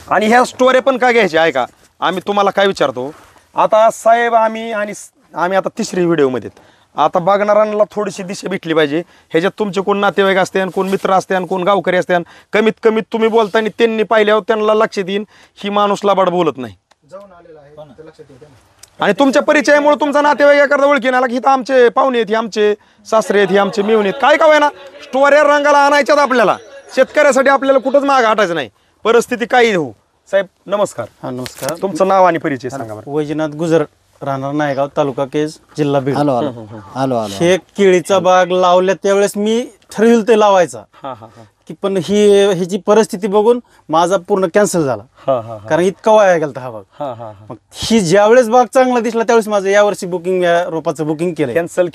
आणि ह्या स्टोऱ्या पण का घ्यायच्या आहे का? आम्ही तुम्हाला काय विचारतो आता साहेब, आम्ही आता तिसरी व्हिडिओमध्ये आता बघणाऱ्यांना थोडीशी दिशा भेटली पाहिजे. ह्याच्यात तुमचे कोण नातेवाईक असते आणि कोण मित्र असते आणि कोण गावकरी असते, कमीत कमीत तुम्ही बोलताना त्यांनी पाहिल्यावर त्यांना लक्षात येईन ही माणूस लबाड बोलत नाही. आणि तुमच्या परिचयामुळे तुमचा नातेवाईक एखादा ओळखीन आला की इथं आमचे पाहुणे आहेत, ही आमचे सासरे आहेत, ही आमचे मेवणे आहेत, काय का ना स्टोऱ्या रंगाला आणायच्यात आपल्याला. शेतकऱ्यासाठी आपल्याला कुठंच माग हटायचं नाही, परिस्थिती काही हो. साहेब नमस्कार. हा नमस्कार. तुमचं नाव आणि परिचय सांगा बरं. वैजनाथ गुजर, राहणार नायगाव, तालुका केज, जिल्हा बीड. आलो आलो आलो आलो. हे केळीचा बाग लावल्या त्यावेळेस मी ठरविल ते लावायचा, की पण ह्याची परिस्थिती बघून माझा पूर्ण कॅन्सल झाला, कारण इतका वाया गेला हा बाग. मग ही ज्यावेळेस बाग चांगला दिसला त्यावेळेस माझं यावर्षी बुकिंग, या रोपाचं बुकिंग केलं, कॅन्सल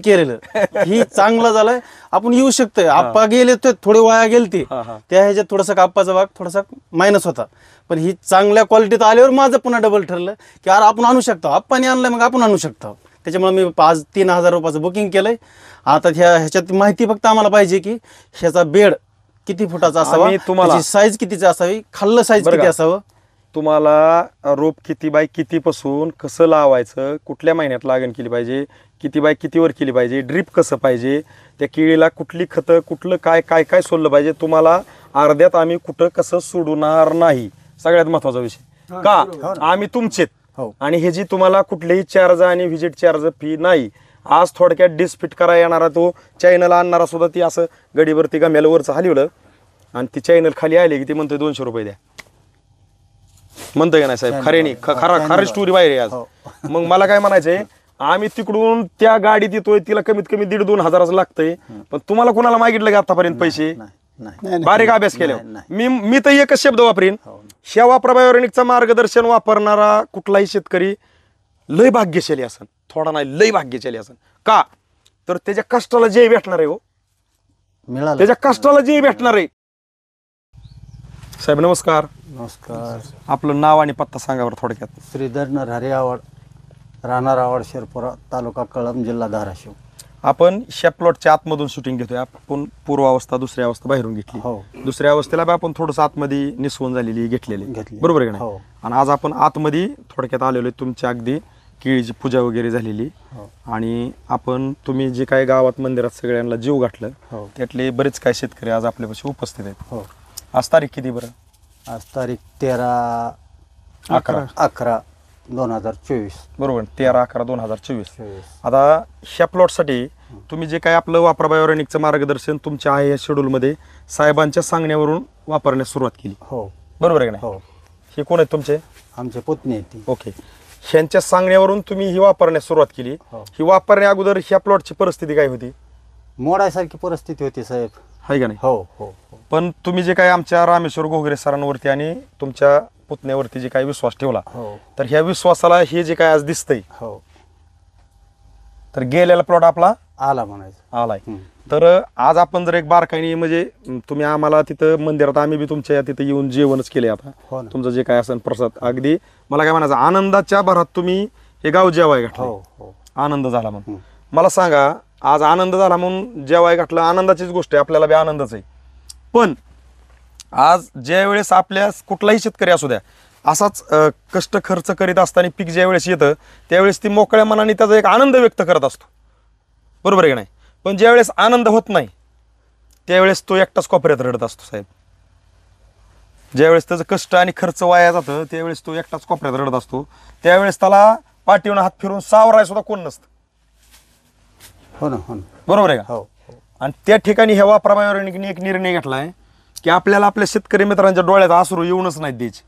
केलेलं. ही चांगला झालाय, आपण येऊ शकतोय. आप्पा गेले ते थोडे वाया गेले ते, त्या ह्याच्यात थोडासा आप्पाचा बाग थोडासा मायनस होता, पण ही चांगल्या क्वालिटीत आल्यावर माझं पुन्हा डबल ठरलं की यार आपण आणू शकतो. आप्पाने आणलंय मग आपण आणू शकतो. त्याच्यामुळे मी आज 3000 रुपयाचं बुकिंग केलंय. आता ह्याच्यात माहिती फक्त आम्हाला पाहिजे की ह्याचा बेड किती फुटाचा असावा, त्याची साईज कितीची असावी, खाल्लं साईज किती असावं, तुम्हाला रोप किती बाय किती पासून कसं लावायचं, कुठल्या महिन्यात लागण केली पाहिजे, किती बाय कितीवर केली पाहिजे, ड्रीप कसं पाहिजे, त्या केळीला कुठली खतं, कुठलं काय काय काय सोडलं पाहिजे, तुम्हाला अर्ध्यात आम्ही कुठं कसं सोडणार नाही. सगळ्यात महत्वाचा विषय का आम्ही तुमचेत. आणि हे जी तुम्हाला कुठलेही चार्ज आणि व्हिजिट चार्ज फी नाही. आज थोडक्यात डिस्पिट करायला येणारा तो चॅनल आणणारा सुद्धा ती असं गडीवरती गम्याला वरचं हलवलं आणि ती चॅनल खाली आली की ती म्हणतोय 200 रुपये द्या, म्हणतोय का नाही साहेब? खरेनी खरी स्टोरी बाहेर आज. मग मला काय म्हणायचंय, आम्ही तिकडून त्या गाडीत येतोय, तिला कमीत कमी 1,500-2 हजाराचं लागतंय, पण तुम्हाला कोणाला मागितलं का आतापर्यंत पैसे? बारीक अभ्यास केल्यावर मी तर एकच शब्द वापरीन, ह्या वापराबायोनिकचं मार्गदर्शन वापरणारा कुठलाही शेतकरी लय भाग्यशाली असन, थोडा नाही लय भाग्यशाली असन. का तर त्याच्या कष्टाला जे भेटणार आहे, हो त्याच्या कष्टाला जे भेटणार आहे. साहेब नमस्कार. नमस्कार. आपलं नाव आणि पत्ता सांगा बरं थोडक्यात. श्रीधर नरहरी आवड, राहणार आवड, शिरपुरा, तालुका कळंब, जिल्हा धाराशिव. आपण ह्या प्लॉटच्या आतमधून शूटिंग घेतोय. आपण पूर्वावस्था दुसरी अवस्था बाहेरून घेतली. दुसऱ्या अवस्थेला आपण थोडंसं आतमध्ये निसवून झालेली घेतलेली, बरोबर आहे का नाही? आणि आज आपण आतमध्ये थोडक्यात आलेलो आहे. तुमच्या अगदी केळीची पूजा वगैरे झालेली, आणि आपण तुम्ही जे काही गावात मंदिरात सगळ्यांना जीव घातलं त्यातले बरेच काही शेतकरी आज आपल्यापाशी उपस्थित आहेत. आज तारीख किती बरं? आज तारीख 13/11/2024. बरोबर, 13/11/2024. आता ह्या प्लॉटसाठी तुम्ही जे काही आपलं वापरा बायोरेनिकचं मार्गदर्शन तुमच्या आहे या शेड्यूलमध्ये साहेबांच्या सांगण्यावरून वापरण्यास सुरुवात केली, बरोबर आहे का नाही? हे कोण आहेत तुमचे? आमचे पुतणी आहेत. ओके. ह्यांच्या सांगण्यावरून तुम्ही ही वापरण्यास सुरुवात केली. ही वापरण्या अगोदर ह्या प्लॉटची परिस्थिती काय होती? मोडायसारखी परिस्थिती होती साहेब, आहे का नाही? हो हो. पण तुम्ही जे काही आमच्या रामेश्वर घोगरे सरांवरती आणि तुमच्या पुतण्यावरती जे काही विश्वास ठेवला, तर ह्या विश्वासाला हे जे काय आज दिसतंय, तर गेलेला प्लॉट आपला आला म्हणायचं आलाय. तर आज आपण जर एक बारकाईने म्हणजे तुम्ही आम्हाला तिथं मंदिरात, आम्ही बी तुमच्या तिथं येऊन जेवणच केले. आता तुमचं जे काय असेल प्रसाद, अगदी मला काय म्हणायचं, आनंदाच्या भरात तुम्ही हे गाव जेवाय घातलं, आनंद झाला म्हणून. मला सांगा, आज आनंद झाला म्हणून जेवाय घातलं, आनंदाचीच गोष्ट आहे, आपल्याला बी आनंदच आहे. पण आज ज्या वेळेस आपल्या कुठलाही शेतकरी असू द्या, असाच कष्ट खर्च करीत असताना पीक ज्या वेळेस येतं त्यावेळेस ती मोकळ्या मनाने त्याचा एक आनंद व्यक्त करत असतो, बरोबर आहे की नाही? पण ज्यावेळेस आनंद होत नाही त्यावेळेस तो एकटाच कोपऱ्यात रडत असतो साहेब. ज्यावेळेस त्याचं कष्ट आणि खर्च वाया जातं त्यावेळेस तो एकटाच कोपऱ्यात रडत असतो. त्यावेळेस त्याला पाठीवून हात फिरून सावराय सुद्धा कोण नसतं, हो ना, हो ना, बरोबर आहे का? आणि त्या ठिकाणी ह्या वापराबायोरेनिकने एक निर्णय घेतलाय की आपल्याला आपल्या शेतकरी मित्रांच्या डोळ्यात आसरू येऊनच नाही द्यायचे,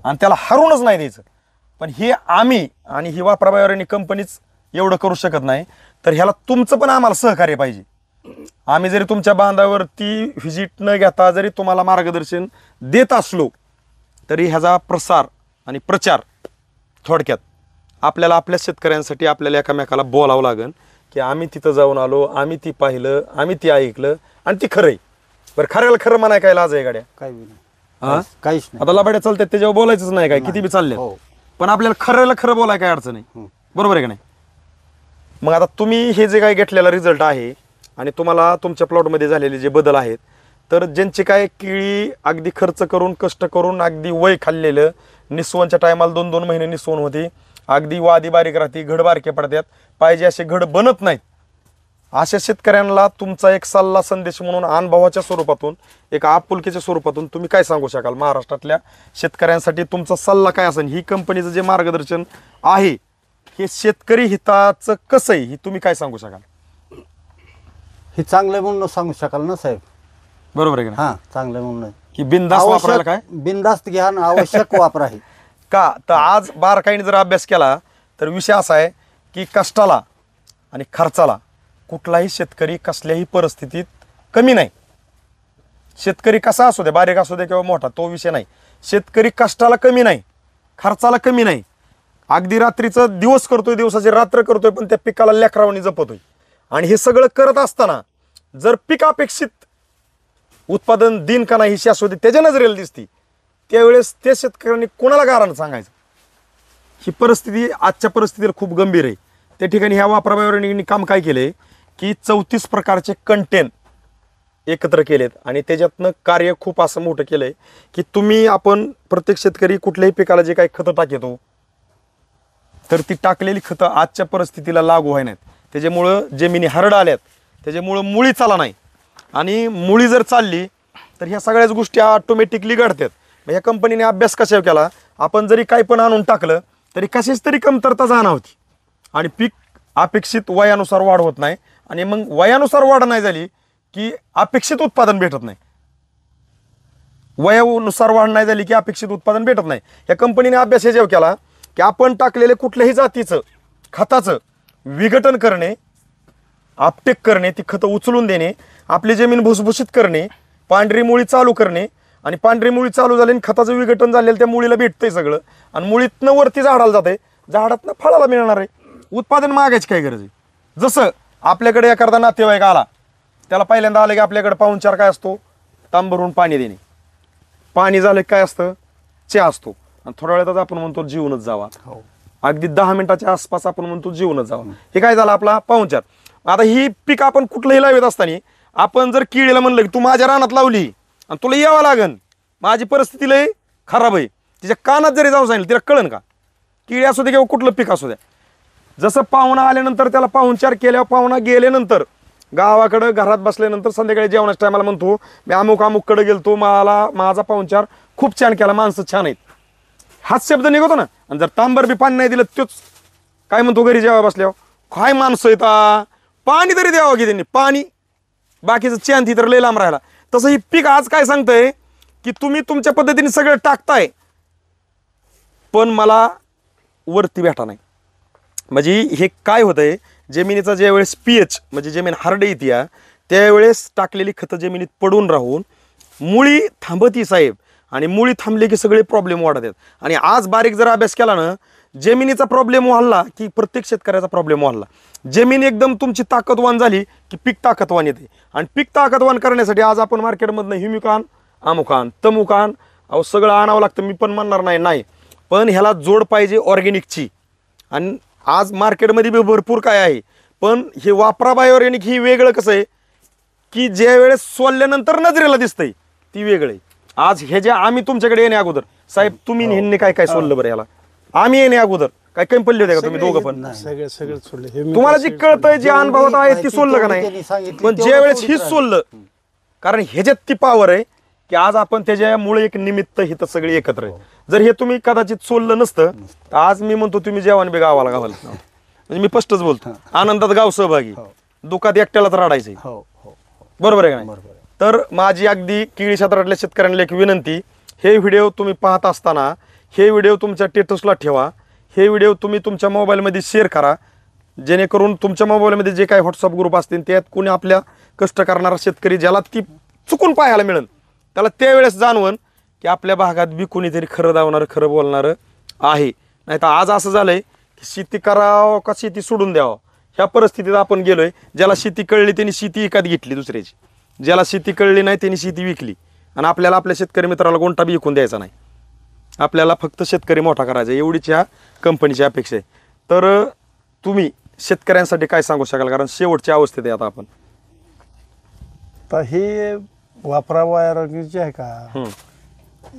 आणि त्याला हरूनच नाही द्यायचं. पण हे आम्ही आणि ही वापराबायोरेनिक कंपनीच एवढं करू शकत नाही, तर ह्याला तुमचं पण आम्हाला सहकार्य पाहिजे. आम्ही जरी तुमच्या बांधावरती व्हिजिट न घेता जरी तुम्हाला मार्गदर्शन देत असलो तरी ह्याचा प्रसार आणि प्रचार थोडक्यात आपल्याला आपल्या शेतकऱ्यांसाठी आपल्याला एकामेकाला बोलावं लागेल की आम्ही तिथं जाऊन आलो, आम्ही ती पाहिलं, आम्ही ती ऐकलं आणि ती खरंय. बरं, खऱ्याला खरं म्हणाय काय लाज आहे गाड्या? काही नाही, काहीच नाही. आता लबाड्या चालतात त्याच्यावर बोलायचंच नाही, काय किती बी चालले, पण आपल्याला खऱ्याला खरं बोलाय काय अडचण नाही, बरोबर आहे का नाही? मग आता तुम्ही हे जे काही घेतलेला रिझल्ट आहे आणि तुम्हाला तुमच्या प्लॉटमध्ये झालेले जे बदल आहेत तर ज्यांची काय केळी अगदी खर्च करून कष्ट करून अगदी वय खाल्लेलं, निसवणच्या टायमाला 2-2 महिने निसवण होती, अगदी वादी बारीक राहते, घड बारके पडतात, पाहिजे असे घड बनत नाहीत, अशा शेतकऱ्यांना तुमचा एक सल्ला संदेश म्हणून अनुभवाच्या स्वरूपातून, एक आपुलकीच्या स्वरूपातून तुम्ही काय सांगू शकाल? महाराष्ट्रातल्या शेतकऱ्यांसाठी तुमचा सल्ला काय असेल? ही कंपनीचं जे मार्गदर्शन आहे हे शेतकरी हिताचं कसं आहे, ही तुम्ही काय सांगू शकाल? हे चांगलं म्हणून सांगू शकाल ना साहेब? बरोबर आहे का? हा, चांगलं म्हणून की बिनधास्त वापरायला काय? बिनधास्त घ्या आणि आवश्यक वापर आहे. का तर आज बारकाईने जर अभ्यास केला तर विषय असा आहे की कष्टाला आणि खर्चाला कुठलाही शेतकरी कसल्याही परिस्थितीत कमी नाही. शेतकरी कसा असू दे, बारीक असू दे किंवा मोठा, तो विषय नाही. शेतकरी कष्टाला कमी नाही, खर्चाला कमी नाही. अगदी रात्रीचं दिवस करतोय, दिवसाची रात्र करतोय, पण त्या पिकाला लेकरावानी जपतोय. आणि हे सगळं करत असताना जर पीक अपेक्षित उत्पादन दिन का नाही ही शाश्वती त्याच्या नजरेला दिसती, त्यावेळेस त्या शेतकऱ्यांनी कोणाला गारानं सांगायचं? ही परिस्थिती आजच्या परिस्थितीला खूप गंभीर आहे. त्या ठिकाणी ह्या वापराबाहेर काम काय केले की 34 प्रकारचे कंटेन एकत्र केलेत आणि त्याच्यातनं कार्य खूप असं मोठं केलंय की तुम्ही आपण प्रत्येक शेतकरी कुठल्याही पिकाला जे काही खतं टाकतो तर ती टाकलेली खतं आजच्या परिस्थितीला लागू व्हाय नाहीत. त्याच्यामुळं जमिनी हरड आल्यात, त्याच्यामुळं मुळी चाला नाही. आणि मुळी जर चालली तर ह्या सगळ्याच गोष्टी ऑटोमॅटिकली घडतात. ह्या कंपनीने अभ्यास कशावर केला? आपण जरी काही पण आणून टाकलं तरी कशाच तरी कमतरता जाणवती आणि पीक अपेक्षित वयानुसार वाढ होत नाही. आणि मग वयानुसार वाढ नाही झाली की अपेक्षित उत्पादन भेटत नाही. वयानुसार वाढ नाही झाली की अपेक्षित उत्पादन भेटत नाही. या कंपनीने अभ्यास याच्यावर केला की आपण टाकलेले कुठल्याही जातीचं खताचं विघटन करणे, आपटेक करणे, ती खतं उचलून देणे, आपली जमीन भुसभुशीत करणे, पांढरी मुळी चालू करणे. आणि पांढरी मुळी चालू झाली आणि खताचं विघटन झालेलं त्या मुळीला भेटतंय सगळं आणि मुळीतनं वरती झाडाला जाते, झाडातनं फळाला मिळणार आहे. उत्पादन मागायची काय गरज आहे? जसं आपल्याकडे एखादा नातेवाईक आला, त्याला पहिल्यांदा आलं की आपल्याकडे पाहुणचार काय असतो? तांब भरून पाणी देणे. पाणी झालं काय असतं? चहा असतो. आणि थोड्या वेळातच आपण म्हणतो जीवनच जावा. अगदी 10 मिनिटाच्या आसपास आपण म्हणतो जीवनच जावा. हे काय झालं? आपला पाहुणचार. आता ही पीक आपण कुठलंही लावत असताना आपण जर केळीला म्हणलं की तू माझ्या रानात लावली आणि तुला यावं लागन, माझी परिस्थिती लय खराब आहे, तिच्या कानात जरी जाऊन सांगितलं तिला कळन का? केळी असू दे किंवा कुठलं पीक असू द्या. जसं पाहुणा आल्यानंतर त्याला पाहुणचार केल्यावर, पाहुणा गेल्यानंतर गावाकडं घरात बसल्यानंतर संध्याकाळी जेवणाच्या टायमाला म्हणतो मी अमुककडे गेलतो, मला माझा पाहुणचार खूप छान केला, माणसं छान आहेत, हाच शब्द निघतो ना. आणि जर तांबर बी पाणी नाही दिलं तोच काय म्हणतो घरी जेव्हा बसल्यावर? काय माणसं येतात, पाणी तरी द्यावं की त्यांनी, पाणी. बाकीचं चॅन ती तर लय लांब राहिला. तसं ही पीक आज काय सांगतंय की तुम्ही तुमच्या पद्धतीने सगळं टाकताय पण मला वरती भेटा नाही. म्हणजे हे काय होतंय, जमिनीचा ज्यावेळेस pH म्हणजे जमीन हार्ड येते त्यावेळेस टाकलेली खतं जमिनीत पडून राहून मुळी थांबती साहेब. आणि मुळी थांबली की सगळे प्रॉब्लेम वाढत आहेत. आणि आज बारीक जर अभ्यास केला ना, जमिनीचा प्रॉब्लेम वाढला की प्रत्येक शेतकऱ्याचा प्रॉब्लेम वाढला. जमीन एकदम तुमची ताकदवान झाली की पीक ताकदवान येते. आणि पीक ताकदवान करण्यासाठी आज आपण मार्केटमधनं ह्युमिकान, अमुकान, तमुकान सगळं आणावं लागतं. मी पण म्हणणार नाही, पण ह्याला जोड पाहिजे ऑर्गॅनिकची. आणि आज मार्केटमध्ये बी भरपूर काय आहे, पण हे वापरा बायोऑर्गॅनिक ही वेगळं कसं आहे की ज्या वेळेस सोलल्यानंतर नजरेला दिसतंय ती वेगळं आहे. आज हे जे आम्ही तुमच्याकडे येणे अगोदर साहेब तुम्ही ह्यांनी काय काय सोडलं बरं याला? आम्ही येणे अगोदर काय कमी पडले होते का तुम्ही दोघं पण? सगळं सोडले. तुम्हाला जे कळतंय, जे अनुभवात आहे ती सोडलं का नाही? पण ज्या वेळेस हीच सोडलं, कारण ह्याच्यात ती पावर आहे की आज आपण त्याच्यामुळे एक निमित्त हिथं सगळी एकत्र आहे. जर हे तुम्ही कदाचित सोडलं नसतं तर आज मी म्हणतो तुम्ही जेवण बी गावाला गावाला. म्हणजे मी स्पष्टच बोलतो, आनंदात गाव सहभागी, दुःखात एकट्यालाच रडायचंय. बरोबर आहे का नाही? तर माझी अगदी केळी क्षेत्रातल्या शेतकऱ्यांना एक विनंती, हे व्हिडिओ तुम्ही पाहत असताना हे व्हिडिओ तुमच्या स्टेटसला ठेवा. हे व्हिडिओ तुम्ही तुमच्या मोबाईलमध्ये शेअर करा, जेणेकरून तुमच्या मोबाईलमध्ये जे काही व्हॉट्सअप ग्रुप असतील त्यात कोणी आपल्या कष्ट करणारा शेतकरी ज्याला ती चुकून पाहायला मिळेल त्याला त्यावेळेस जाणवण की आपल्या भागात बी कोणीतरी खरं धावणारं, खरं बोलणारं आहे. नाही तर आज असं झालंय की शेती करावं का शेती सोडून द्यावं ह्या परिस्थितीत आपण गेलोय. ज्याला शेती कळली त्यांनी शेती विकत घेतली दुसऱ्याची, ज्याला शेती कळली नाही त्यांनी शेती विकली. आणि आपल्याला आपल्या शेतकरी मित्राला कोणता बी विकून द्यायचा नाही, आपल्याला फक्त शेतकरी मोठा करायचा, एवढीच ह्या कंपनीची अपेक्षा आहे. तर तुम्ही शेतकऱ्यांसाठी काय सांगू शकाल? कारण शेवटच्या अवस्थेत आहे आता आपण. तर हे वापरा वायरची आहे का हम्म,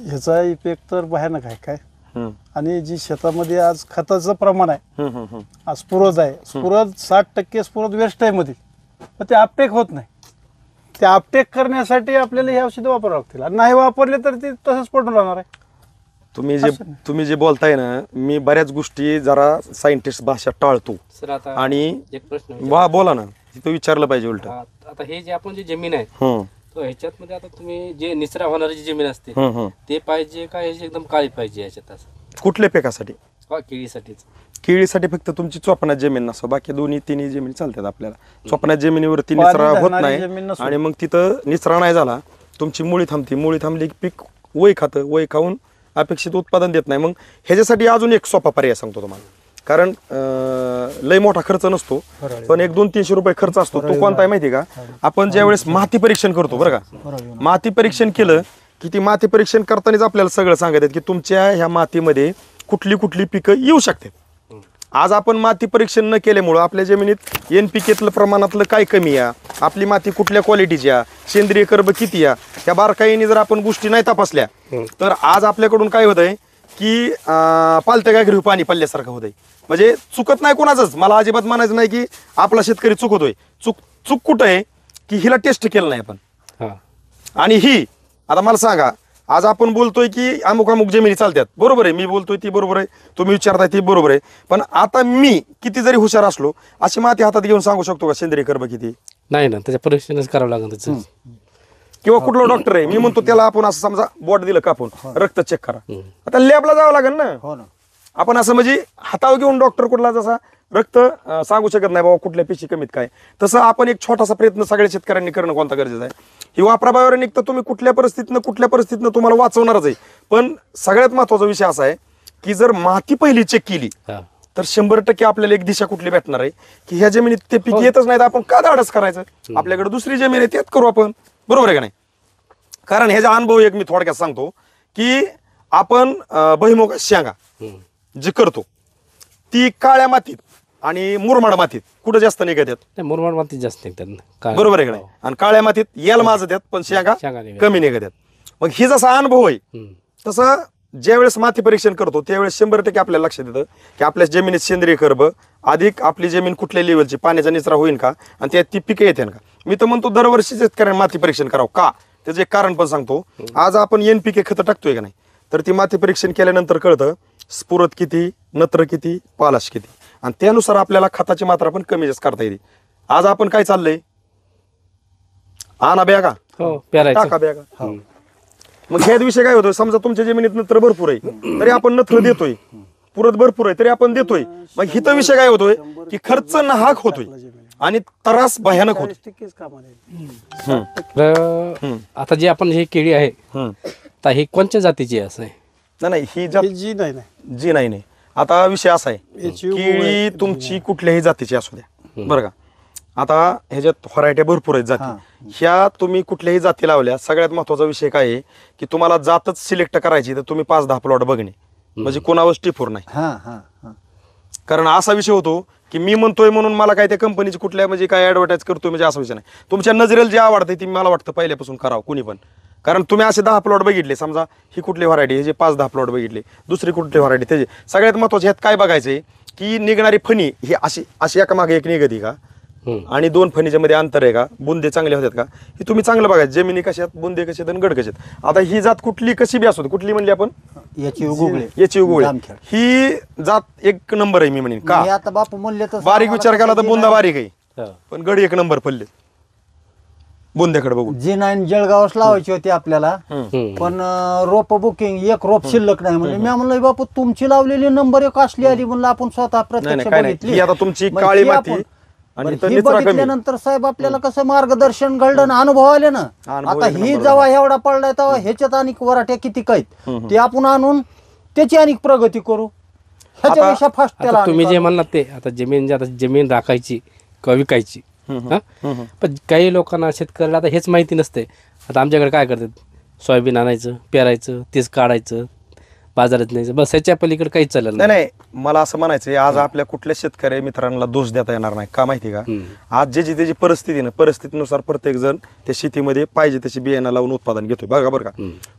ह्याचा इफेक्ट तर भयानक आहे काय. हम्म, आणि जी शेतामध्ये आज खताचं प्रमाण आहे, हम्म, हम्म, हम्म. आज स्फुरद आहे, स्फुरद 60% स्फुरद वेस्ट आहे मध्ये, पण ते अपटेक होत नाही. ते अपटेक करण्यासाठी आपल्याला हे औषधं वापरावं लागतील, आणि नाही वापरले तर ते तसंच पडून राहणार आहे. तुम्ही जे बोलताय ना, मी बऱ्याच गोष्टी जरा सायंटिस्ट भाषा टाळतो. सर आता आणि एक प्रश्न बोला ना, तिथं विचारलं पाहिजे उलट. आता हे जे आपण जे जमीन आहे तो ह्याच्यात मध्ये आता तुम्ही जे निचरा होणारी जी जमीन असते ते पाहिजे का ह्याची एकदम काळी पाहिजे ह्याच्यात असं कुठल्या पिकासाठी? केळीसाठीच. केळीसाठी फक्त तुमची चोपणात जमीन नसो, बाकी दोन्ही तिन्ही जमीन चालतात आपल्याला. चोपणात जमिनीवरती पाणी निचरा होत धरणारी जमीन नाही, नसो. आणि मग तिथं निचरा नाही झाला, तुमची मुळी थांबती, मुळी थांबली की पीक वय खातं, वय खाऊन अपेक्षित उत्पादन देत नाही. मग ह्याच्यासाठी अजून एक सोपा पर्याय सांगतो तुम्हाला. कारण लय मोठा खर्च नसतो, पण 200-300 रुपये खर्च असतो. तो कोणता आहे माहिती का? आपण ज्यावेळेस माती परीक्षण करतो बरं का, माती परीक्षण केलं की ती माती परीक्षण करतानाच आपल्याला सगळं सांगतात की तुमच्या ह्या मातीमध्ये कुठली कुठली पिकं येऊ शकतात. आज आपण माती परीक्षण न केल्यामुळं आपल्या जमिनीत NPK प्रमाणातलं काय कमी आहे, आपली माती कुठल्या क्वालिटीची आहे, सेंद्रिय कर्ब किती आहे, ह्या बारकाईने जर आपण गोष्टी नाही तपासल्या तर आज आपल्याकडून काय होतंय की पालत्या गायगरी पाणी पडल्यासारखं होतंय. म्हणजे चुकत नाही कोणाचंच, मला अजिबात म्हणायचं नाही की आपला शेतकरी चुकतोय. चूक कुठं आहे की हिला टेस्ट केलं नाही आपण. आणि ही आता मला सांगा, आज आपण बोलतोय की अमुक अमुक जमिनी चालतात, बरोबर आहे, मी बोलतोय ती बरोबर आहे, तुम्ही विचारताय ती बरोबर आहे, पण आता मी किती जरी हुशार असलो अशी माती हातात घेऊन सांगू शकतो का सेंद्रिय कर्ब किती? नाही ना, त्याच्या परीक्षणच करावं लागेल त्याचं. किंवा कुठला डॉक्टर आहे, मी म्हणतो त्याला आपण असं समजा बोट दिलं कापून रक्त चेक करा, आता लॅबला जावं लागेल ना. हो ना. आपण असं म्हणजे हातावर घेऊन डॉक्टर कुठला जसा रक्त सांगू शकत नाही बाबा कुठल्या पेशी कमीत काय, तसं आपण एक छोटासा प्रयत्न सगळ्या शेतकऱ्यांनी करणं कोणता गरजेचं आहे. ही वापराबाहेर निघतं, तुम्ही कुठल्या परिस्थितीनं तुम्हाला वाचवणारच आहे. पण सगळ्यात महत्वाचा विषय असा आहे की जर माती पहिली चेक केली तर 100% आपल्याला एक दिशा कुठली भेटणार आहे की ह्या जमिनीत ते पीक येतच नाही, तर आपण का धाडस करायचं, आपल्याकडे दुसरी जमीन आहे त्यात करू आपण, बरोबर आहे का नाही? कारण ह्याचा अनुभव एक मी थोडक्यात सांगतो की आपण भुईमुग शेंगा जे करतो ती काळ्या मातीत आणि मुरमाड मातीत कुठं जास्त निघत आहेत? मुरमाड मातीत जास्त निघतात, बरोबर आहे का नाही? आणि काळ्या मातीत याल माझत आहेत पण शेंगा कमी निघत आहेत. मग ही जसा अनुभव आहे तसं ज्यावेळेस माती परीक्षण करतो त्यावेळेस 100% आपल्याला लक्षात येतं की आपल्या जमिनीत सेंद्रिय कर्ब अधिक, आपली जमीन कुठल्या लेवलची, पाण्याचा निचरा होईल का, आणि त्यात ती पिकं येते का. मी तर म्हणतो दरवर्षी शेतकऱ्यांनी माती परीक्षण करावं. का? त्याचं एक कारण पण सांगतो. आज आपण NPK खतं टाकतोय का नाही, तर ती माती परीक्षण केल्यानंतर कळतं स्फुरद किती, नत्र किती, पालाश किती, आणि त्यानुसार आपल्याला खताची मात्रा पण कमी जास्त करता येते. आज आपण काय चाललंय, आणा बॅगा टाका बॅगा. मग ह्याच विषय काय होतोय, समजा तुमच्या जमिनीत नत्र भरपूर आहे तरी आपण नत्र देतोय, पुरत भरपूर आहे तरी आपण देतोय. मग हिथं विषय काय होतोय की खर्च नाहक होतोय आणि त्रास भयानक होतो. आता जे आपण हे केळी आहे तर ही कोणत्या जातीची आहे असं आहे? नाही ही जी नाही. आता विषय असा आहे, केळी तुमची कुठल्याही जातीची असू द्या बरं का, आता ह्याच्यात व्हरायट्या भरपूर आहेत जाती, ह्या तुम्ही कुठल्याही जाती लावल्या, सगळ्यात महत्वाचा विषय काय आहे की तुम्हाला जातच सिलेक्ट करायची तर तुम्ही 5-10 प्लॉट बघणे, म्हणजे कोणावर टिपूर नाही. कारण असा विषय होतो की मी म्हणतोय म्हणून मला काय त्या कंपनीची कुठल्या म्हणजे काय ऍडव्हर्टाईज करतोय म्हणजे असा विषय नाही. तुमच्या नजरेला जे आवडतं ती मला वाटतं पहिल्यापासून करावं कोणी पण. कारण तुम्ही असे 10 प्लॉट बघितले, समजा ही कुठली व्हरायटी, हे जे 5-10 प्लॉट बघितले, दुसरी कुठली व्हरायटी, त्याचे सगळ्यात महत्वाचं ह्यात काय बघायचंय की निघणारी फणी ही अशी एका मागे एक निघती का, आणि 2 फणीच्या मध्ये अंतर आहे का, बुंदे चांगले होतात का, हे तुम्ही चांगलं बघायचं. जमिनी कशात, बुंदे कशात आणि गड कशात. आता ही जात कुठली कशी बी असू, कुठली म्हणली आपण, याची उगवळे, ही जात 1 नंबर आहे मी म्हणेन. का? आता बापू म्हणले तर बारीक विचार केला तर बुंदा बारीक आहे पण गड 1 नंबर पडले बुंद्याकडे बघून. G9 जळगावच लावायची होती आपल्याला, पण रोप बुकिंग एक रोप शिल्लक नाही म्हणजे मी म्हणलं बापू तुमची लावलेली नंबर 1 असली आली म्हणलं आपण स्वतः प्रत्यक्ष बघितली. आता तुमची काळी माती आणि ही बघितल्यानंतर साहेब आपल्याला कसं मार्गदर्शन घडलं ना, अनुभव आले ना. आता ही जेव्हा एवढा पडलाय तेव्हा ह्याच्यात अनेक वराट्या किती आहेत ते आपण आणून त्याची अनेक प्रगती करू, ह्याच्यापेक्षा फास्ट त्याला. तुम्ही जे म्हणलात ते आता जमीन राखायची किंवा विकायची, पण काही लोकांना शेतकऱ्याला आता हेच माहिती नसते. आता आमच्याकडे काय करतात, सोयाबीन आणायचं, पेरायचं, तेच काढायचं, बाजारात न्यायचं, बस ह्याच्या पलीकडे काहीच चाललं नाही नाही, मला असं म्हणायचंय आज आपल्या कुठल्या शेतकरी मित्रांना दोष देता येणार नाही. का माहिती का, आज ज्याची त्याची परिस्थिती ना, परिस्थितीनुसार प्रत्येक जण त्या शेतीमध्ये पाहिजे तशी बियाणं लावून उत्पादन घेतोय बघा बरं का.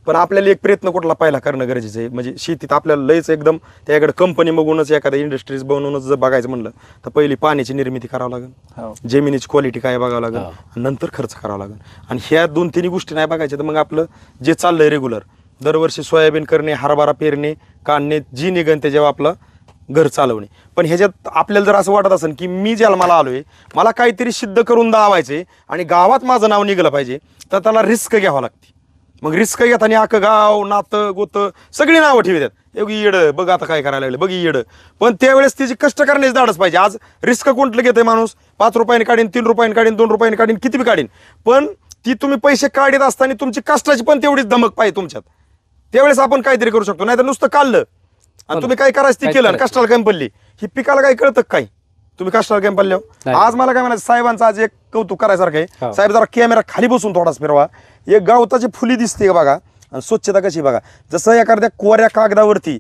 पण आपल्याला एक प्रयत्न कुठला पहिला करणं गरजेचं आहे. म्हणजे शेतीत आपल्याला लयच एकदम त्याकडे कंपनी बघूनच एखाद्या इंडस्ट्रीज बनवूनच जर बघायचं म्हणलं तर पहिली पाण्याची निर्मिती करावं लागेल, जमिनीची क्वालिटी काय बघावं लागेल, आणि नंतर खर्च करावा लागेल. आणि ह्या 2-3 गोष्टी नाही बघायच्या तर मग आपलं जे चाललंय रेग्युलर दरवर्षी सोयाबीन करणे, हरभरा पेरणे, काढणे, जी निघन त्याच्यावर आपलं घर चालवणे. पण ह्याच्यात आपल्याला जर असं वाटत असेल की मी ज्याला मला आलोय मला काहीतरी सिद्ध करून दावायचे आणि गावात माझं नाव निघलं पाहिजे, तर त्याला रिस्क घ्यावं लागते. मग रिस्क घेताना अख्खं गाव नातं गोतं सगळी नावं ठेवतात, एवढी येड बघ आता काय करायला लागलं, बघ येड. पण त्यावेळेस त्याची कष्ट करण्याची धाडस पाहिजे. आज रिस्क कोणतं घेतोय माणूस, 5 रुपयाने काढीन, 3 रुपयाने काढीन, 2 रुपयाने काढीन, किती बी काढीन, पण ती तुम्ही पैसे काढत असताना तुमची कष्टाची पण तेवढीच धमक पाहिजे तुमच्यात. त्यावेळेस आपण काहीतरी करू शकतो. नाही तर नुसतं काढलं आणि तुम्ही काय करायचं ते केलं आणि कष्टाला कमी पडली, ही पिकाला काय कळतं काय, तुम्ही कष्टाला कमी पडले. आज मला काय म्हणायचं, साहेबांचं आज एक कौतुक करायसारखं आहे. साहेब जरा कॅमेरा खाली बसून थोडाच फिरवा, एक गवताची फुली दिसते बघा आणि स्वच्छता कशी बघा. जसं एखाद्या कोऱ्या कागदावरती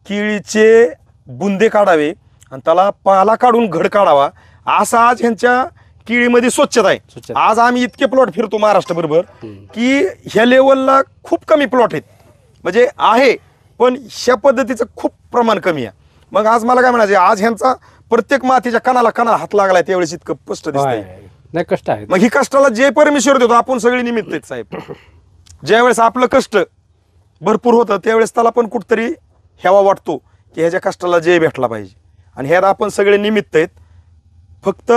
केळीचे बुंदे काढावे आणि त्याला पाला काढून घड काढावा, असं आज ह्यांच्या केळीमध्ये स्वच्छता आहे. आज आम्ही इतके प्लॉट फिरतो महाराष्ट्र बरोबर की ह्या लेवलला खूप कमी प्लॉट आहेत, म्हणजे आहे पण ह्या पद्धतीचं खूप प्रमाण कमी आहे. मग आज मला काय म्हणायचं, आज ह्यांचा प्रत्येक मातीच्या कणाला हात लागलाय त्यावेळेस इतकं स्पष्ट दिसतंय. नाही कष्ट आहे. मग ही कष्टाला जे परमेश्वर देतो आपण सगळी निमित्त आहेत साहेब. ज्यावेळेस आपलं कष्ट भरपूर होतं त्यावेळेस त्याला पण कुठतरी हेवा वाटतो की ह्याच्या कष्टाला जय भेटला पाहिजे. आणि ह्यात आपण सगळे निमित्त आहेत. फक्त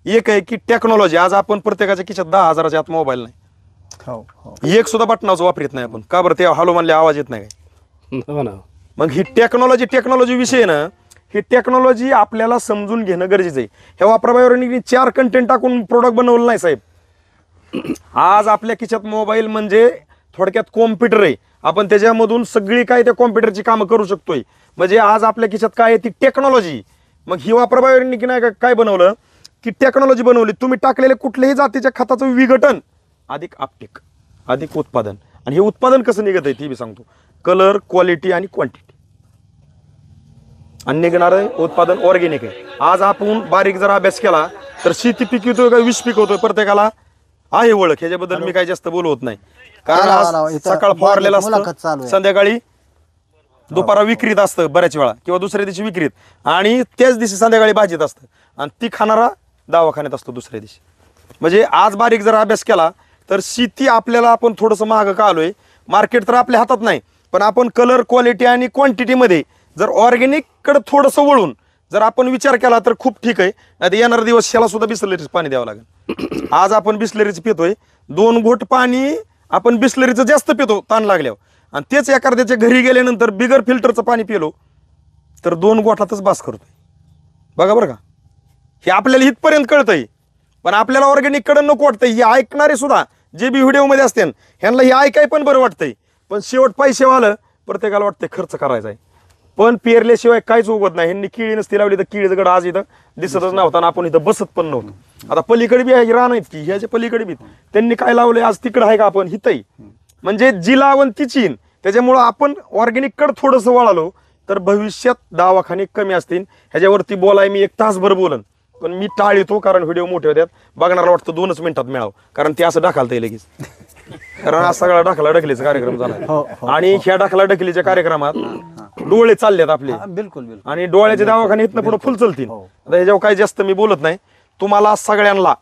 एक आहे की टेक्नॉलॉजी, आज आपण प्रत्येकाच्या खिशात 10,000च्या आत मोबाईल नाही, एक सुद्धा बटनाचं वापरत नाही आपण. का बरं, ते हॅलो म्हणले आवाज येत नाही काय. मग ही टेक्नॉलॉजी विषय ना, ही टेक्नॉलॉजी आपल्याला समजून घेणं गरजेचं आहे. हे वापराबाहेर 4 कंटेंट टाकून प्रोडक्ट बनवलं नाही साहेब. आज आपल्या खिशात मोबाईल म्हणजे थोडक्यात कॉम्प्युटर आहे. आपण त्याच्यामधून सगळी काय त्या कॉम्प्युटरची कामं करू शकतोय. म्हणजे आज आपल्या खिशात काय आहे ती टेक्नॉलॉजी. मग ही वापराबाहेर की नाही काय बनवलं की टेक्नॉलॉजी बनवली. तुम्ही टाकलेले कुठल्याही जातीच्या खताचं विघटन अधिक आपटेक अधिक उत्पादन. आणि हे उत्पादन कसं निघत आहे ती बी सांगतो. कलर, क्वालिटी आणि क्वांटिटी. आणि निघणारं उत्पादन ऑर्गेनिक आहे. आज आपण बारीक जर अभ्यास केला तर शेती पिकवतोय का विष पिकवतोय प्रत्येकाला आहे ओळख. ह्याच्याबद्दल मी काही जास्त बोलवत नाही, कारण आज सकाळ फवारलेलं असतं, संध्याकाळी दुपारा विक्रीत असतं बऱ्याच वेळा, किंवा दुसऱ्या दिवशी विक्रीत, आणि त्याच दिवशी संध्याकाळी भाजीत असतं, आणि ती खाणारा दवाखान्यात असतो दुसऱ्या दिवशी. म्हणजे आज बारीक जर अभ्यास केला तर शेती आपल्याला आपण थोडंसं मागं का आलोय. मार्केट तर आपल्या हातात नाही, पण आपण कलर, क्वालिटी आणि क्वांटिटीमध्ये जर ऑर्गॅनिक कडे थोडंसं वळून जर आपण विचार केला तर खूप ठीक आहे. नाही येणारा दिवस ह्याला सुद्धा बिस्लरीचं पाणी द्यावं लागेल. आज आपण बिस्लरीचं पितोय, 2 घोट पाणी आपण बिस्लरीचं जास्त पितो ताण लागल्यावर, आणि तेच एखाद्याच्या घरी गेल्यानंतर बिगर फिल्टरचं पाणी पिलो तर 2 गोठातच बास करतोय. बघा बरं का, हे आपल्याला इथपर्यंत कळतंय, पण आपल्याला ऑर्गॅनिक कडे नको वाटतंय. हे ऐकणारे सुद्धा जे बी व्हिडिओमध्ये असते ह्यांना हे ऐकाय पण बरं वाटतंय, पण शेवट पैसे वालं प्रत्येकाला वाटतंय खर्च करायचा आहे, पण पेरल्याशिवाय काहीच उगवत नाही. ह्यांनी केळी नसती लावली तर केळीचं गड आज इथं दिसतच नव्हता आणि आपण इथं बसत पण नव्हतं. आता पलीकडे बी आहे रान आहेत की ह्याच्या पलीकडे बी त्यांनी काय लावलंय आज तिकडं आहे का आपण हिथंही. म्हणजे जी लावण तिची. त्याच्यामुळं आपण ऑर्गॅनिक कडे थोडंसं वळालो तर भविष्यात दवाखाने कमी असतील. ह्याच्यावरती बोलाय मी 1 तासभर बोलन, पण मी टाळतो कारण व्हिडिओ मोठे होत्यात. बघणारा वाटतं 2च मिनिटात मिळावं, कारण ते असं ढकलता येईल लगेच. कारण आज सगळा ढकलीचा कार्यक्रम झाला, आणि ह्या ढकलीच्या कार्यक्रमात डोळे चाललेत आपले, बिलकुल. आणि डोळ्याचे दवाखाने इथनं पुढे फुल चालतील. आता ह्याच्यावर काही जास्त मी बोलत नाही. तुम्हाला सगळ्यांना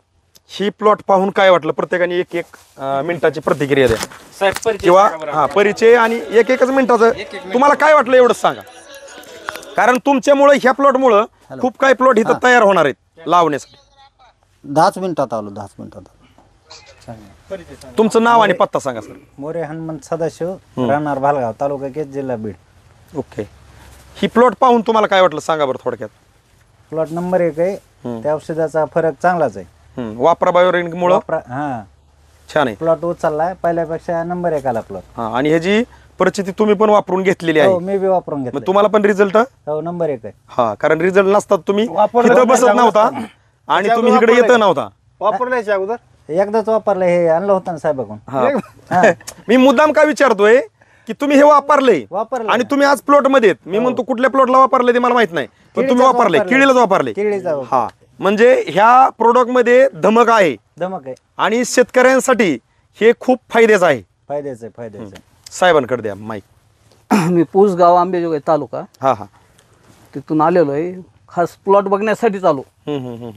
ही प्लॉट पाहून काय वाटलं प्रत्येकाने 1-1 मिनिटाची प्रतिक्रिया द्या, किंवा परिचय, आणि 1-1च मिनिटाचं तुम्हाला काय वाटलं एवढंच सांगा. कारण तुमच्यामुळे ह्या प्लॉटमुळं खूप काही प्लॉट इथं तयार होणार आहेत लावण्यासाठी. 10 मिनिटात आलो, 10 मिनिटात. तुमचं नाव आणि पत्ता सांगा सर. मोरे हनुमंत सदाशिव, राहणार भालगाव, तालुका केज, जिल्हा बीड. ओके, ही प्लॉट पाहून तुम्हाला काय वाटलं सांगा बरं थोडक्यात. प्लॉट नंबर 1 आहे. त्या औषधाचा फरक चांगलाच आहे. वापरा बायोरेनिक मुळे हा छान आहे. प्लॉट उचललाय पहिल्यापेक्षा नंबर 1 आला प्लॉट. हा, आणि ह्याची परिस्थिती तुम्ही पण वापरून घेतलेली हो, आहे. मी बी वापरून मग घेतलं. तुम्हाला पण रिझल्ट हो, नंबर 1 आहे. हा, कारण रिझल्ट नसतात तुम्ही वापरलं इथं बसत नव्हता आणि तुम्ही इकडे येत नव्हता. वापरल्याच्या अगोदर एकदाच वापरलं, हे आणलं होतं ना साहेबाकडून. हा. मी मुद्दाम काय विचारतोय की तुम्ही हे वापरले वापरलंय. आणि तुम्ही आज प्लॉट मध्ये आहेत. मी म्हणतो कुठल्या प्लॉटला वापरले ते मला माहित नाही, पण तुम्ही केळीचाच वापरले, वापरलंय. केळीलाच वापरले. केळीचा हा, म्हणजे ह्या प्रोडक्ट मध्ये धमक आहे धमक आहे, आणि शेतकऱ्यांसाठी हे खूप फायद्याचं आहे. फायद्याचं आहे. साहेबांकडे द्या माईक. मी पूसगाव आंबेजोगाई तालुका हा हा. तिथून आलेलो आहे, खास प्लॉट बघण्यासाठीच आलो. हम्म.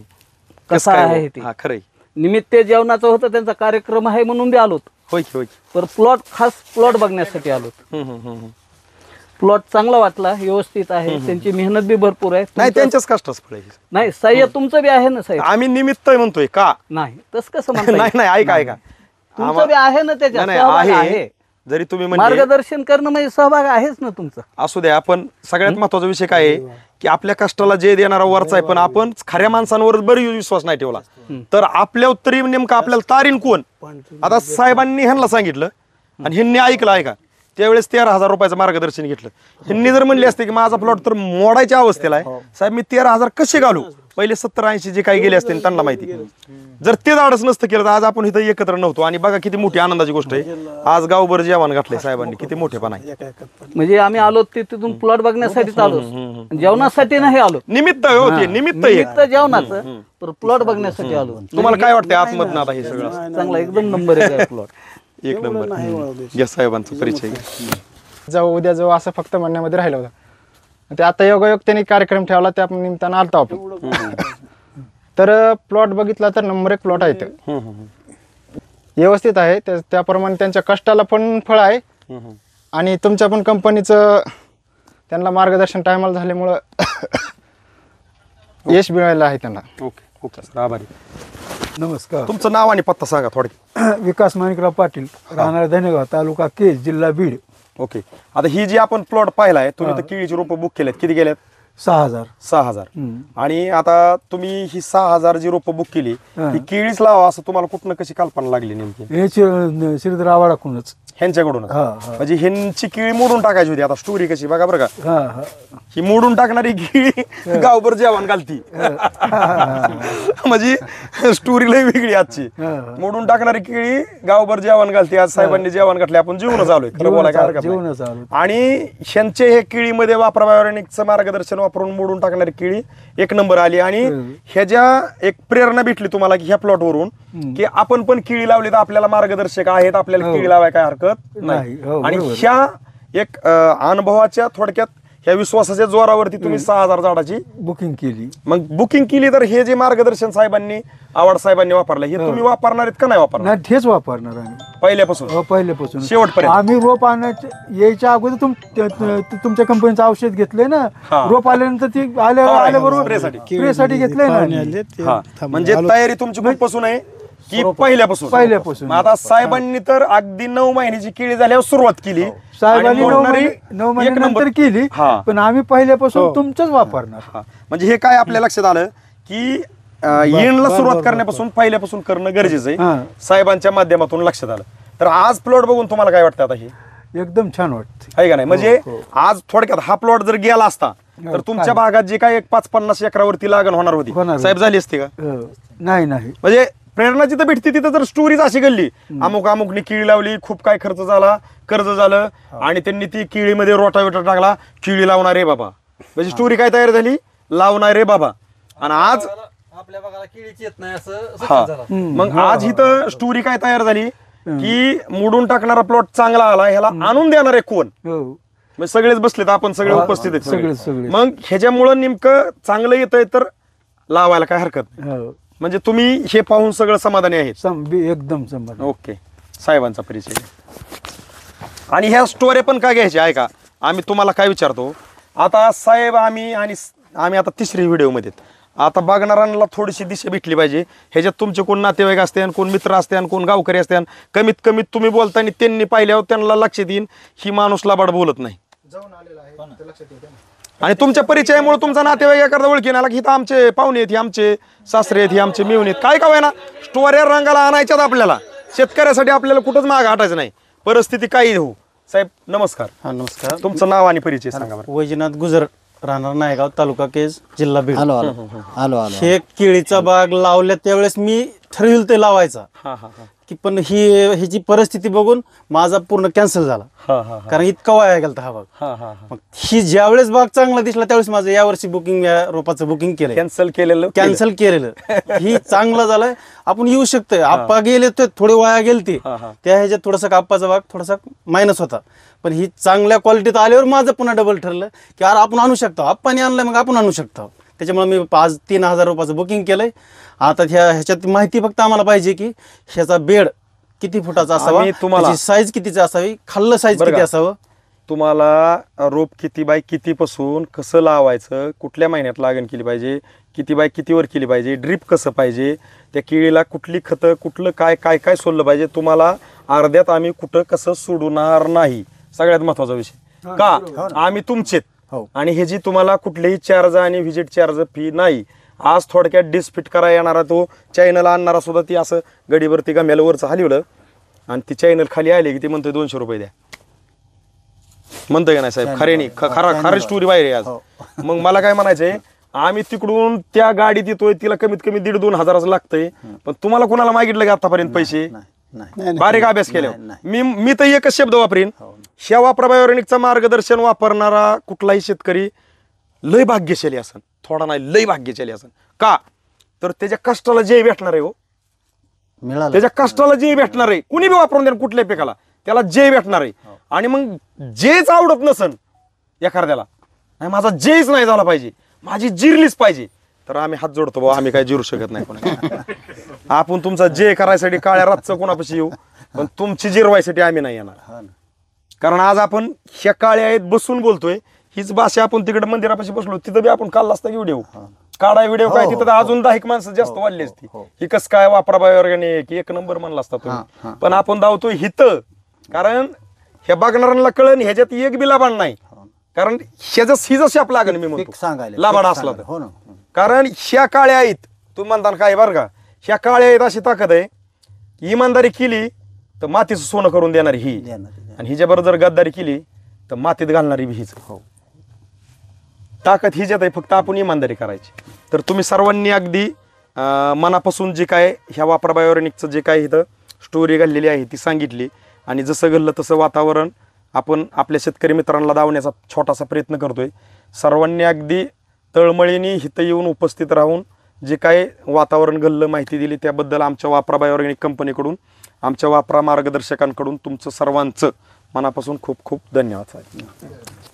कसा काय आहे हो? ते हा, खरंय. निमित्त जेवणाचं होतं, त्यांचा कार्यक्रम आहे म्हणून बी आलोत. होय की, होय की. पर खास प्लॉट बघण्यासाठी आलोत. हम्म. प्लॉट चांगला वाटला, व्यवस्थित आहे, त्यांची मेहनत बी भरपूर आहे. नाही, तुमचं- त्यांच्याच कष्टाच फळ आहे. नाही साह्य तुमचं बी आहे ना साहेब. आम्ही निमित्त म्हणतोय का? नाही तस कसं म्हणता येईल? नाही, ऐका. तुमचं बी आहे ना त्याच्यात, नाही, सहभाग आहे. आहे. जरी तुम्ही म्हणजे मार्गदर्शन करणं म्हणजे सहभाग आहेच ना तुमचं. असू द्या, पण सगळ्यात महत्वाचा विषय काय आहे की आपल्या कष्टाला जे देणारा वरचा आहे, पण आपण खऱ्या माणसांवर बरी विश्वास नाही ठेवला तर आपल्या उत्तरी नेमकं आपल्याला तारीन कोण? आता साहेबांनी ह्यांना सांगितलं आणि ह्यांनी ऐकलं आहे का? त्यावेळेस 13,000 रुपयाचं मार्गदर्शन घेतलं. ह्यांनी जर म्हणले असते की माझा प्लॉट तर मोडायच्या अवस्थेला आहे, साहेब मी 13,000 कसे घालू? पहिले 70-80 जे काही गेले असते त्यांना माहिती. जर ते धाडस नसतं केलं तर आज आपण इथं एकत्र नव्हतो. आणि बघा किती मोठी आनंदाची गोष्ट आहे, आज गावभर जेवण घातलंय साहेबांनी, किती मोठेपण आहे. म्हणजे आम्ही आलो तिथून प्लॉट बघण्यासाठीच आलो, जेवणासाठी नाही आलो. निमित्त होते, निमित्त आहे. निमित्त जेवणाचं, तर प्लॉट बघण्यासाठी आलो. तुम्हाला काय वाटतंय आतमधनं आता हे सगळं? चांगला एकदम नंबर आहे प्लॉट. एक नंबर. या साहेबांचा परिचय घ्या. उद्या जाऊ असं फक्त म्हणण्यामध्ये राहिलं होतं. ते आता योगायोग त्यांनी कार्यक्रम ठेवला, त्या निमित्तानं आलता आपण. तर प्लॉट बघितला तर नंबर 1 प्लॉट आहे ते. व्यवस्थित आहे, त्याप्रमाणे त्यांच्या कष्टाला पण फळ आहे. आणि तुमच्या पण कंपनीचं त्यांना मार्गदर्शन टायमाला झाल्यामुळं यश मिळालं आहे त्यांना. ओके सर, आभारी. नमस्कार. तुमचं नाव आणि पत्ता सांगा थोडक्यात. विकास माणिकराव पाटील, राहणार धनेगाव, तालुका केज, जिल्हा बीड. ओके, आता ही जी आपण प्लॉट पाहिलाय, तुम्ही तर केळीची रोपं बुक केलेत, किती गेल्यात? 6,000. 6,000. आणि आता तुम्ही ही 6,000 जी रोपं बुक केली, ही केळीच लावा असं तुम्हाला कुठनं कशी कल्पना लागली नेमकी? हे श्रीधर आवाडाकडूनच. ह्यांच्याकडून? म्हणजे ह्यांची केळी मोडून टाकायची होती. आता स्टोरी कशी बघा बरं का, ही मोडून टाकणारी केळी गावभर जेवण घालती. म्हणजे स्टोरी लय वेगळी आजची. मोडून टाकणारी केळी गावभर जेवण घालती. आज साहेबांनी जेवण घातले, आपण जीवनच आलोय, खरं बोलायला काय हरकत नाही. आणि ह्यांचे हे केळीमध्ये वापरा बायोरेनिकचं मार्गदर्शन वापरून मोडून टाकणारी केळी एक नंबर आली. आणि ह्याच्या एक प्रेरणा भेटली तुम्हाला की ह्या प्लॉट वरून की आपण पण केळी लावली तर आपल्याला मार्गदर्शक आहेत, आपल्याला केळी लावाय काय हरकत नाही. आणि ह्या एक अनुभवाच्या थोडक्यात ह्या विश्वासाच्या जोरावरती तुम्ही 6,000 झाडाची बुकिंग केली. मग बुकिंग केली. तर हे जे मार्गदर्शन साहेबांनी, आवाड साहेबांनी वापरलं, हे तुम्ही वापरणार आहेत का नाही वापरणार? नाही, हेच वापरणार आम्ही पहिल्यापासून? पहिल्यापासून शेवटपर्यंत. आम्ही रोप यायच्या अगोदर तुमच्या कंपनीचं औषध घेतलंय ना. रोप आल्यानंतर ती आल्याबरोबर स्प्रेसाठी घेतलंय ना. म्हणजे तयारी तुमची कुठपासून आहे की पहिल्यापासून? आता साहेबांनी तर अगदी 9 महिन्याची केळी झाल्यावर सुरुवात केली. साहेबांनी 9 महिन्यानंतर केली, पण आम्ही पहिल्यापासून तुमचंच वापरणार. म्हणजे हे काय आपल्या लक्षात आलं की येणला सुरुवात करण्यापासून पहिल्यापासून करणं गरजेचं आहे, साहेबांच्या माध्यमातून लक्षात आलं. तर आज प्लॉट बघून तुम्हाला काय वाटतं? आता हे एकदम छान वाटतं, आहे का नाही? म्हणजे आज थोडक्यात हा प्लॉट जर गेला असता तर तुमच्या भागात जे काय 5-50 एकरावरती लागण होणार होती, साहेब झाली असती का? नाही. म्हणजे प्रेरणा जिथं भेटते तिथं जर स्टोरीज अशी घडली, अमुकने केळी लावली, खूप काय खर्च झाला, कर्ज झालं, आणि त्यांनी ती केळीमध्ये रोटावेटर टाकला, केळी लावणार रे बाबा. म्हणजे स्टोरी काय तयार झाली? लावणार रे बाबा. आणि आज आपल्या भागाला केळीच येत नाही असं. मग आज इथं स्टोरी काय तयार झाली की मोडून टाकणारा प्लॉट चांगला आला, ह्याला आणून देणार आहे कोण? म्हणजे सगळेच बसलेत, आपण सगळे उपस्थित आहेत. मग ह्याच्यामुळं नेमकं चांगलं येतंय तर लावायला काय हरकत नाही. म्हणजे तुम्ही हे पाहून सगळं समाधानी आहेत? एकदम समाधान. ओके, साहेबांचा परिचय. आणि ह्या स्टोरी पण काय घ्यायच्या आहे का? आम्ही तुम्हाला काय विचारतो आता साहेब, आम्ही आता 3री व्हिडिओमध्ये आता बघणाऱ्यांना थोडीशी दिशा भेटली पाहिजे. ह्याच्यात तुमचे कोण नातेवाईक असते, कोण मित्र असते, कोण गावकरी असते, कमीत कमीत तुम्ही बोलताना त्यांनी पाहिल्यावर त्यांना लक्षात येईन ही माणूस लबाड बोलत नाही. आणि तुमच्या परिचयामुळे तुमचा नातेवाईक एखादा ओळखीन आला की आमचे पाहुणे आहेत, ही आमचे सासरे आहेत, ही आमचे मेहुणे आहेत, काय का ना स्टोऱ्या रंगाला आणायच्यात आपल्याला. शेतकऱ्यासाठी आपल्याला कुठंच माग हटायचं नाही, परिस्थिती काही हो. साहेब नमस्कार. नमस्कार. तुमचं नाव आणि परिचय सांगा बरं. वैजनाथ गुजर, राहणार नायगाव, तालुका केज, जिल्हा बीड. आलो. हे केळीचा बाग लावल्या त्यावेळेस मी ठरविल ते लावायचा. की पण ह्याची परिस्थिती बघून माझा पूर्ण कॅन्सल झाला. कारण इतका वाया गेला हा बाग. मग ही ज्यावेळेस बाग चांगला दिसला त्यावेळेस माझं यावर्षी बुकिंग, या रोपाचं बुकिंग केलं, कॅन्सल केलेलं. ही चांगला झालाय, आपण येऊ शकतोय. आप्पा गेले ते थोडे वाया गेले ते, त्या ह्याच्यात थोडासा आप्पाचा भाग थोडासा मायनस होता. पण ही चांगल्या क्वालिटीत आल्यावर माझं पुन्हा डबल ठरलं की यार आपण आणू शकतो. आप्पाने आणलंय मग आपण आणू शकतो. त्याच्यामुळे मी आज 3,000 रुपयाचं बुकिंग केलंय. आता ह्याच्यात माहिती फक्त आम्हाला पाहिजे की ह्याचा बेड किती फुटाचा असावा, तुम्हाला साईज कितीची असावी, खाल्लं साईज किती असावं, तुम्हाला रोप किती बाय किती पासून कसं लावायचं, कुठल्या महिन्यात लागण केली पाहिजे, किती बाय कितीवर केली पाहिजे, ड्रीप कसं पाहिजे, त्या केळीला कुठली खतं, कुठलं काय काय काय सोडलं पाहिजे, तुम्हाला अर्ध्यात आम्ही कुठं कसं सोडणार नाही. सगळ्यात महत्वाचा विषय का, आम्ही तुमचेत. आणि हे जी तुम्हाला कुठलेही चार्ज आणि व्हिजिट चार्ज फी नाही. आज थोडक्यात डिस्पिट करायला येणारा तो चॅनल आणणारा सुद्धा ती असं गडीवरती गम्याला वरचं हलवलं आणि ती चॅनल खाली आली की ती म्हणतोय 200 रुपये द्या, म्हणतोय का नाही साहेब? खरेनी खरी स्टोरी बाहेर आहे आज. मग मला काय म्हणायचंय, आम्ही तिकडून त्या गाडीत येतोय, तिला कमीत कमी 1,500-2 हजाराचं लागतंय. पण तुम्हाला कोणाला मागितलं का आतापर्यंत पैसे? बारीक अभ्यास केल्यावर मी तर एकच शब्द वापरीन, ह्या वापराबायोनिकचं मार्गदर्शन वापरणारा कुठलाही शेतकरी लय भाग्यशाली असन, थोडा नाही लय भाग्यशाली असन. का तर त्याच्या कष्टाला जे भेटणार आहे, हो त्याच्या कष्टाला जे भेटणार आहे, कुणी बी वापरून देणार कुठल्याही पिकाला, त्याला जे भेटणार आहे. आणि मग जेच आवडत नसन एखाद्याला, नाही माझा जेच नाही झाला पाहिजे, माझी जिरलीच पाहिजे, तर आम्ही हात जोडतो बाबा, आम्ही काय जिरू शकत नाही कोणा. आपण तुमचा जे करायसाठी काळ्या रातचं कोणापाशी येऊ, पण तुमची जिरवायसाठी आम्ही नाही येणार. कारण आज आपण ह्या काळ्या आहेत बसून बोलतोय, हीच भाषा आपण तिकडे मंदिरापाशी बसलो तिथं बी आपण काढला असता व्हिडिओ, काढा व्हिडिओ काय तिथं अजून 10 माणसं जास्त वाढली असती. ही कसं काय वापरा बायोऑर्गॅनिक एक नंबर म्हणला असता तुम्ही. पण आपण धावतोय हिथं, कारण ह्या बघणाऱ्यांना कळण ह्याच्यात एक बी लाभाड नाही. कारण ह्याचा हिचा शाप लागण मी म्हणतो लाभाड असला तर. कारण ह्या काळ्या आहेत, तुम्ही म्हणता काय बरं का, ह्या काळ्या आहेत अशी ताकद आहे, इमानदारी केली तर मातीचं सोनं करून देणारी ही, आणि हिच्याबरोबर जर गद्दारी केली तर मातीत घालणारी बी हीच. ताकद हिच्यात आहे, फक्त आपण इमानदारी करायची. तर तुम्ही सर्वांनी अगदी मनापासून जे काय ह्या वापरा बायोऑर्गॅनिकचं जे काय इथं स्टोरी घाललेली आहे ती सांगितली, आणि जसं घडलं तसं वातावरण आपण आपल्या शेतकरी मित्रांना दावण्याचा छोटासा प्रयत्न करतोय. सर्वांनी अगदी तळमळीने इथं येऊन उपस्थित राहून जे काय वातावरण घडलं, माहिती दिली, त्याबद्दल आमच्या वापरा बायोऑर्गॅनिक कंपनीकडून, आमच्या वापरा मार्गदर्शकांकडून तुमचं सर्वांचं मनापासून खूप खूप धन्यवाद साहेब.